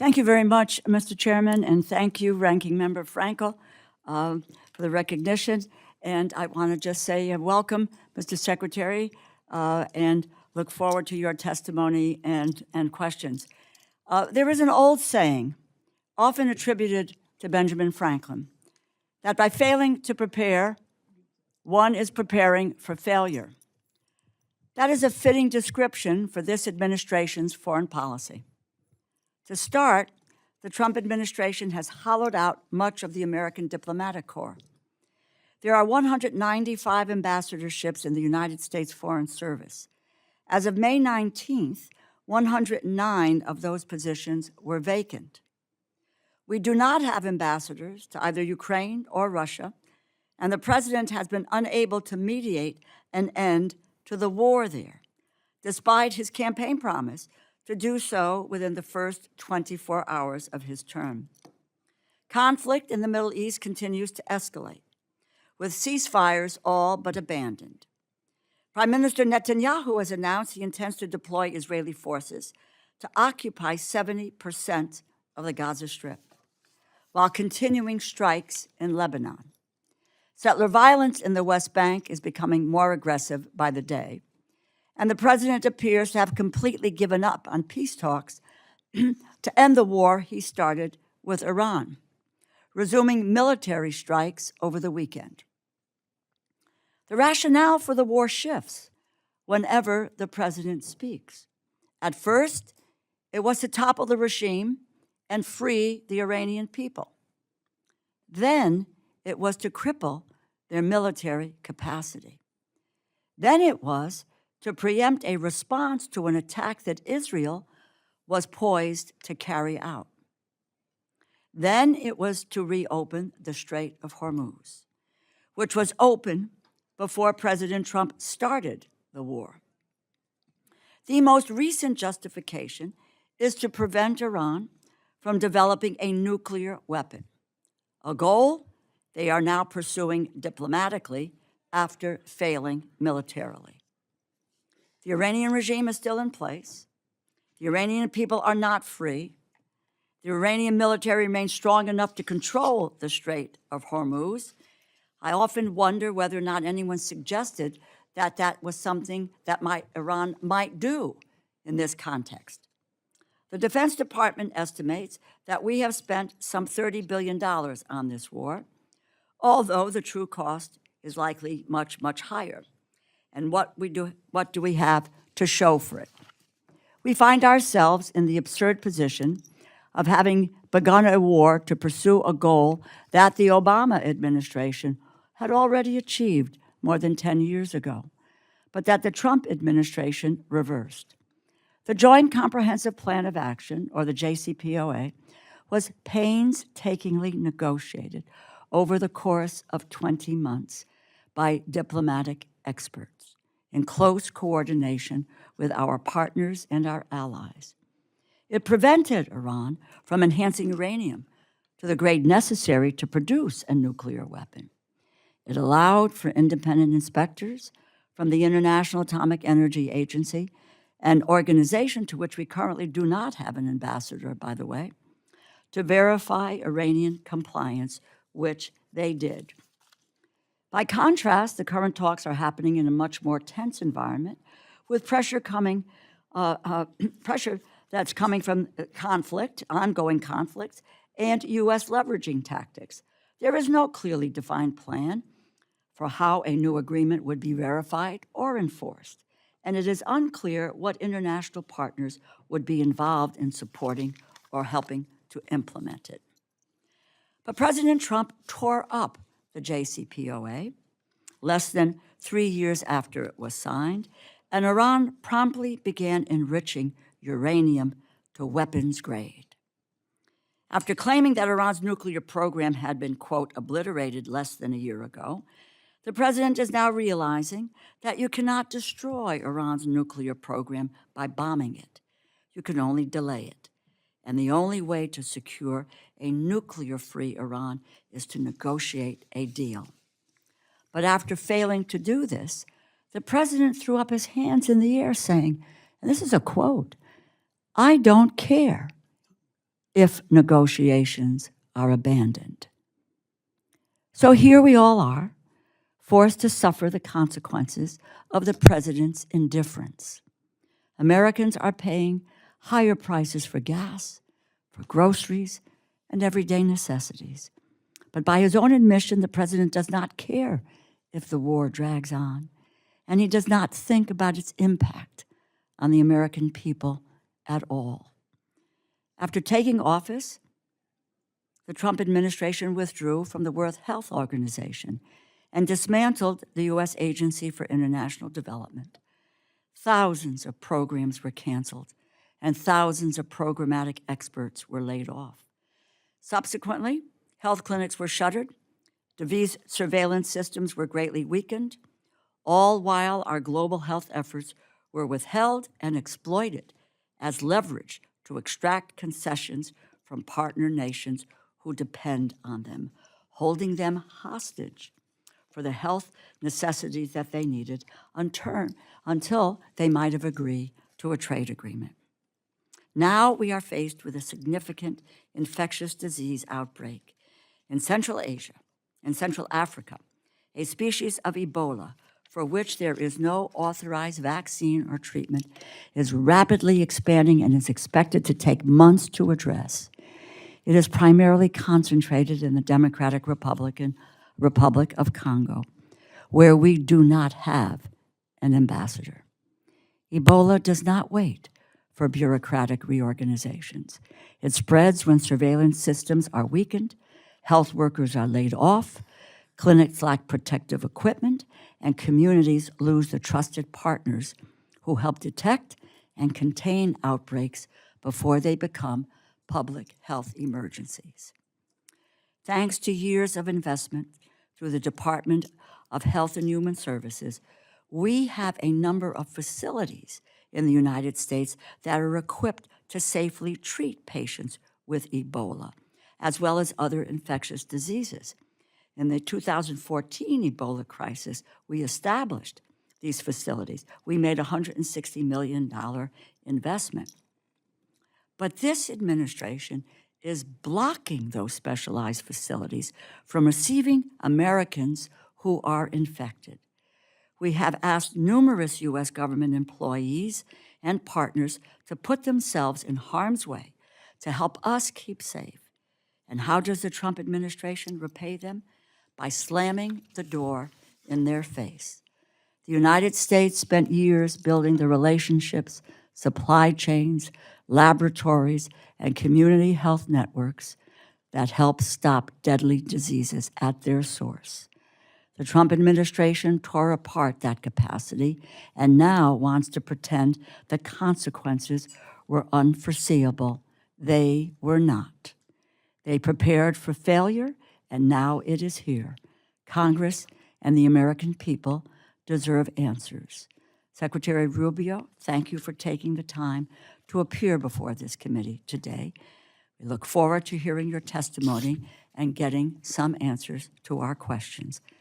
Thank you very much, Mr. Chairman, and thank you, Ranking Member Frankel, for the recognition. And I want to just say welcome, Mr. Secretary, and look forward to your testimony and questions. There is an old saying, often attributed to Benjamin Franklin, that by failing to prepare, one is preparing for failure. That is a fitting description for this administration's foreign policy. To start, the Trump administration has hollowed out much of the American diplomatic corps. There are 195 ambassadorships in the United States Foreign Service. As of May 19th, 109 of those positions were vacant. We do not have ambassadors to either Ukraine or Russia, and the president has been unable to mediate an end to the war there, despite his campaign promise to do so within the first 24 hours of his term. Conflict in the Middle East continues to escalate, with ceasefires all but abandoned. Prime Minister Netanyahu has announced he intends to deploy Israeli forces to occupy 70% of the Gaza Strip, while continuing strikes in Lebanon. Settler violence in the West Bank is becoming more aggressive by the day, and the president appears to have completely given up on peace talks to end the war he started with Iran, resuming military strikes over the weekend. The rationale for the war shifts whenever the president speaks. At first, it was to topple the regime and free the Iranian people. Then it was to cripple their military capacity. Then it was to preempt a response to an attack that Israel was poised to carry out. Then it was to reopen the Strait of Hormuz, which was open before President Trump started the war. The most recent justification is to prevent Iran from developing a nuclear weapon, a goal they are now pursuing diplomatically after failing militarily. The Iranian regime is still in place. The Iranian people are not free. The Iranian military remains strong enough to control the Strait of Hormuz. I often wonder whether or not anyone suggested that that was something that Iran might do in this context. The Defense Department estimates that we have spent some $30 billion on this war, although the true cost is likely much, much higher. And what do we have to show for it? We find ourselves in the absurd position of having begun a war to pursue a goal that the Obama administration had already achieved more than 10 years ago, but that the Trump administration reversed. The Joint Comprehensive Plan of Action, or the JCPOA, was painstakingly negotiated over the course of 20 months by diplomatic experts in close coordination with our partners and our allies. It prevented Iran from enhancing uranium to the grade necessary to produce a nuclear weapon. It allowed for independent inspectors from the International Atomic Energy Agency, an organization to which we currently do not have an ambassador, by the way, to verify Iranian compliance, which they did. By contrast, the current talks are happening in a much more tense environment, with pressure that's coming from conflict, ongoing conflicts, and U.S. leveraging tactics. There is no clearly defined plan for how a new agreement would be verified or enforced, and it is unclear what international partners would be involved in supporting or helping to implement it. But President Trump tore up the JCPOA less than 3 years after it was signed, and Iran promptly began enriching uranium to weapons grade. After claiming that Iran's nuclear program had been, quote, obliterated less than a year ago, the president is now realizing that you cannot destroy Iran's nuclear program by bombing it. You can only delay it. And the only way to secure a nuclear-free Iran is to negotiate a deal. But after failing to do this, the president threw up his hands in the air saying, and this is a quote, "I don't care. if negotiations are abandoned. So here we all are, forced to suffer the consequences of the president's indifference. Americans are paying higher prices for gas, for groceries, and everyday necessities. But by his own admission, the president does not care if the war drags on, and he does not think about its impact on the American people at all. After taking office, the Trump administration withdrew from the World Health Organization and dismantled the U.S. Agency for International Development. Thousands of programs were canceled, and thousands of programmatic experts were laid off. Subsequently, health clinics were shuttered, disease surveillance systems were greatly weakened, all while our global health efforts were withheld and exploited as leverage to extract concessions from partner nations who depend on them, holding them hostage for the health necessities that they needed until they might have agreed to a trade agreement. Now we are faced with a significant infectious disease outbreak in Central Asia and Central Africa, a species of Ebola for which there is no authorized vaccine or treatment, is rapidly expanding and is expected to take months to address. It is primarily concentrated in the Democratic Republic of Congo, where we do not have an ambassador. Ebola does not wait for bureaucratic reorganizations. It spreads when surveillance systems are weakened, health workers are laid off, clinics lack protective equipment, and communities lose the trusted partners who help detect and contain outbreaks before they become public health emergencies. Thanks to years of investment through the Department of Health and Human Services, we have a number of facilities in the United States that are equipped to safely treat patients with Ebola, as well as other infectious diseases. In the 2014 Ebola crisis, we established these facilities. We made a $160 million investment. But this administration is blocking those specialized facilities from receiving Americans who are infected. We have asked numerous U.S. government employees and partners to put themselves in harm's way to help us keep safe. And how does the Trump administration repay them? By slamming the door in their face. The United States spent years building the relationships, supply chains, laboratories, and community health networks that help stop deadly diseases at their source. The Trump administration tore apart that capacity and now wants to pretend the consequences were unforeseeable. They were not. They prepared for failure, and now it is here. Congress and the American people deserve answers. Secretary Rubio, thank you for taking the time to appear before this committee today. We look forward to hearing your testimony and getting some answers to our questions.